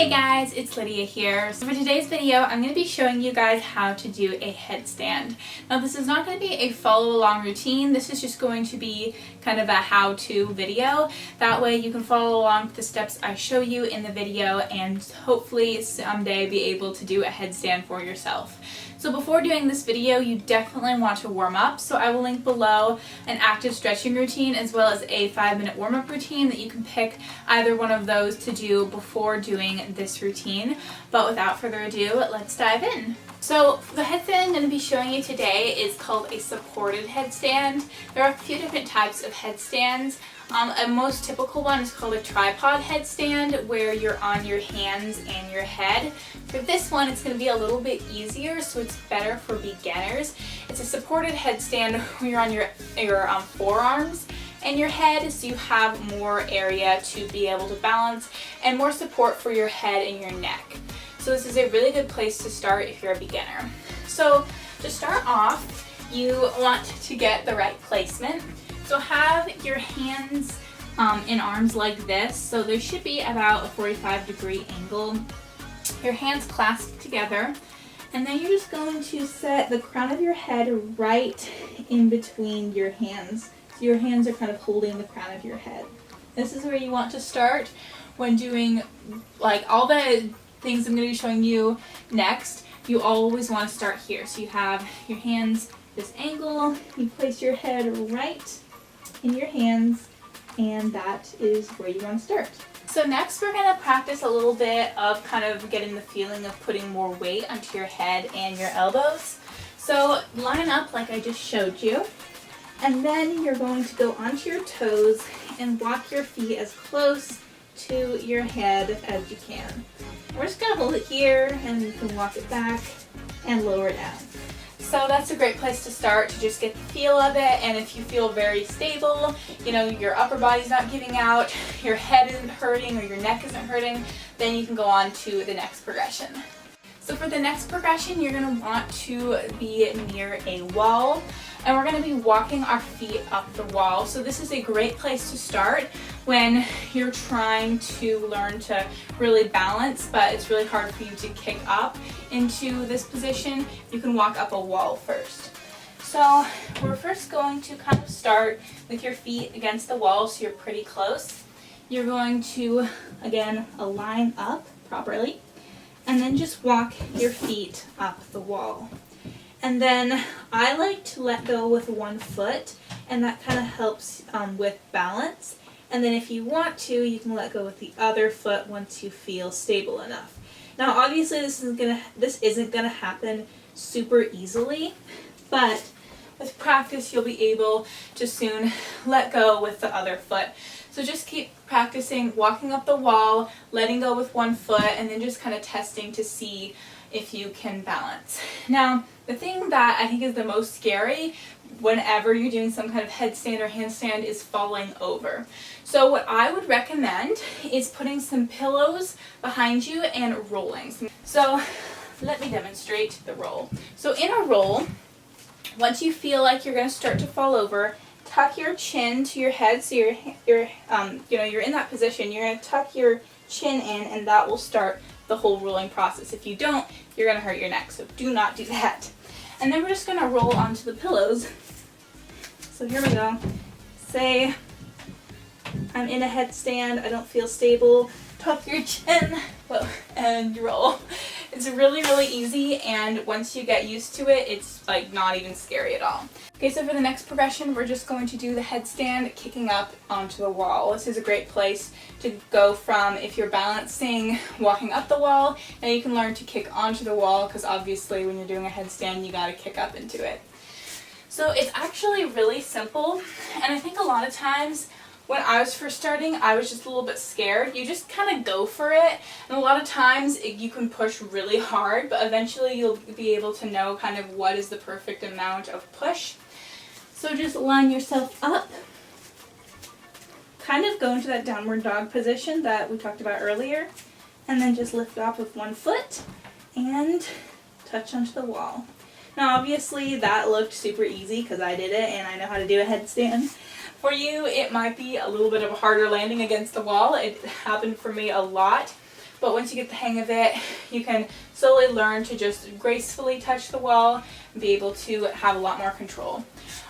Hey guys, it's Lydia here. So for today's video, I'm going to be showing you guys how to do a headstand. Now this is not going to be a follow along routine, this is just going to be kind of a how-to video. That way you can follow along with the steps I show you in the video and hopefully someday be able to do a headstand for yourself. So before doing this video, you definitely want to warm up. So I will link below an active stretching routine as well as a 5-minute warm-up routine that you can pick either one of those to do before doing this routine. But without further ado, let's dive in. So the headstand I'm going to be showing you today is called a supported headstand. There are a few different types of headstands. A most typical one is called a tripod headstand, where you're on your hands and your head. For this one, it's going to be a little bit easier, so it's better for beginners. It's a supported headstand where you're on your forearms and your head, so you have more area to be able to balance and more support for your head and your neck. So this is a really good place to start if you're a beginner. So to start off, you want to get the right placement. So have your hands and arms like this. So there should be about a 45-degree angle. Your hands clasped together. And then you're just going to set the crown of your head right in between your hands. So your hands are kind of holding the crown of your head. This is where you want to start when doing like all the things I'm going to be showing you next. You always want to start here. So you have your hands this angle. You place your head right in your hands, and that is where you want to start. So next we're going to practice a little bit of kind of getting the feeling of putting more weight onto your head and your elbows. So line up like I just showed you, and then you're going to go onto your toes and walk your feet as close to your head as you can. We're just going to hold it here, and you can walk it back and lower it down. So that's a great place to start, to just get the feel of it. And if you feel very stable, you know, your upper body's not giving out, your head isn't hurting or your neck isn't hurting, then you can go on to the next progression. So for the next progression, you're going to want to be near a wall, and we're going to be walking our feet up the wall. So this is a great place to start when you're trying to learn to really balance, but it's really hard for you to kick up into this position. You can walk up a wall first. So we're first going to kind of start with your feet against the wall, so you're pretty close. You're going to, again, align up properly, and then just walk your feet up the wall. And then I like to let go with one foot, and that kind of helps with balance. And then if you want to, you can let go with the other foot once you feel stable enough. Now obviously this isn't gonna happen super easily, but with practice you'll be able to soon let go with the other foot. So just keep practicing walking up the wall, letting go with one foot, and then just kind of testing to see if you can balance. Now, the thing that I think is the most scary whenever you're doing some kind of headstand or handstand is falling over. So what I would recommend is putting some pillows behind you and rolling. So let me demonstrate the roll. So in a roll, once you feel like you're going to start to fall over, tuck your chin to your head, so you're in that position. You're going to tuck your chin in, and that will start the whole rolling process. If you don't, you're going to hurt your neck, so do not do that. And then we're just going to roll onto the pillows. So here we go. Say I'm in a headstand, I don't feel stable, tuck your chin, and you roll. It's really, really easy, and once you get used to it, it's like not even scary at all. Okay, so for the next progression, we're just going to do the headstand kicking up onto the wall. This is a great place to go from if you're balancing, walking up the wall, and you can learn to kick onto the wall, because obviously when you're doing a headstand, you got to kick up into it. So it's actually really simple, and I think a lot of times when I was first starting, I was just a little bit scared. You just kind of go for it, and a lot of times you can push really hard, but eventually you'll be able to know kind of what is the perfect amount of push. So just line yourself up, kind of go into that downward dog position that we talked about earlier, and then just lift off with one foot and touch onto the wall. Now obviously that looked super easy because I did it and I know how to do a headstand. For you, it might be a little bit of a harder landing against the wall. It happened for me a lot. but once you get the hang of it, you can slowly learn to just gracefully touch the wall and be able to have a lot more control.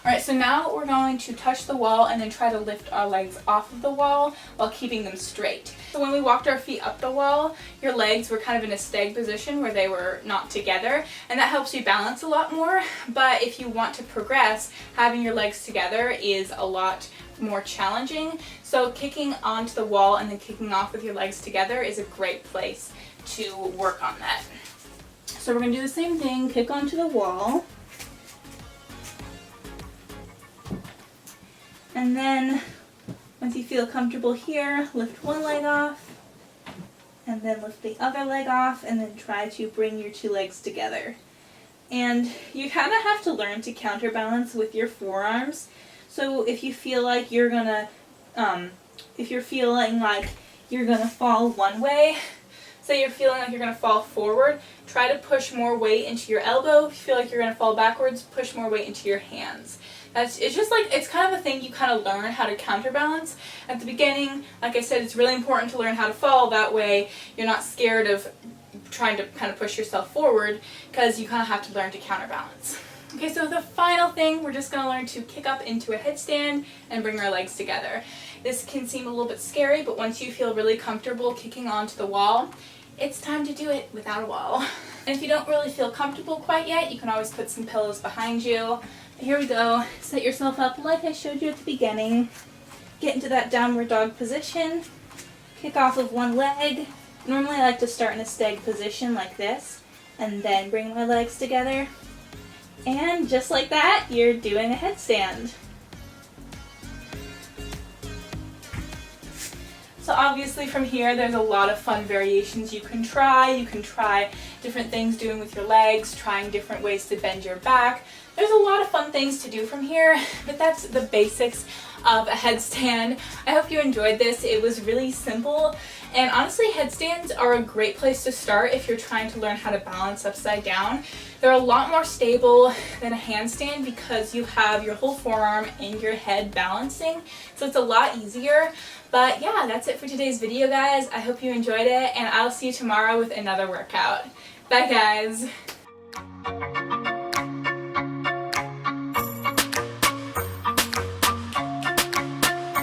Alright, so now we're going to touch the wall and then try to lift our legs off of the wall while keeping them straight. So when we walked our feet up the wall, your legs were kind of in a stag position where they were not together, and that helps you balance a lot more. But if you want to progress, having your legs together is a lot more challenging. So kicking onto the wall and then kicking off with your legs together is a great place to work on that. So we're going to do the same thing, kick onto the wall. And then, once you feel comfortable here, lift one leg off, and then lift the other leg off, and then try to bring your two legs together. And you kind of have to learn to counterbalance with your forearms. So if you feel like you're gonna, if you're feeling like you're gonna fall one way, say you're feeling like you're gonna fall forward, try to push more weight into your elbow. If you feel like you're gonna fall backwards, push more weight into your hands. It's just like, it's kind of a thing you kind of learn how to counterbalance. At the beginning, like I said, it's really important to learn how to fall. That way you're not scared of trying to kind of push yourself forward, because you kind of have to learn to counterbalance. Okay, so the final thing, we're just going to learn to kick up into a headstand and bring our legs together. This can seem a little bit scary, but once you feel really comfortable kicking onto the wall, it's time to do it without a wall. And if you don't really feel comfortable quite yet, you can always put some pillows behind you. Here we go. Set yourself up like I showed you at the beginning. Get into that downward dog position. Kick off with one leg. Normally I like to start in a stag position like this, and then bring my legs together. And just like that, you're doing a headstand. So obviously from here there's a lot of fun variations you can try. You can try different things doing with your legs, trying different ways to bend your back. There's a lot of fun things to do from here, but that's the basics of a headstand. I hope you enjoyed this. It was really simple, and honestly headstands are a great place to start if you're trying to learn how to balance upside down. They're a lot more stable than a handstand because you have your whole forearm and your head balancing, so it's a lot easier. But yeah, that's it for today's video, guys. I hope you enjoyed it, and I'll see you tomorrow with another workout. Bye, guys.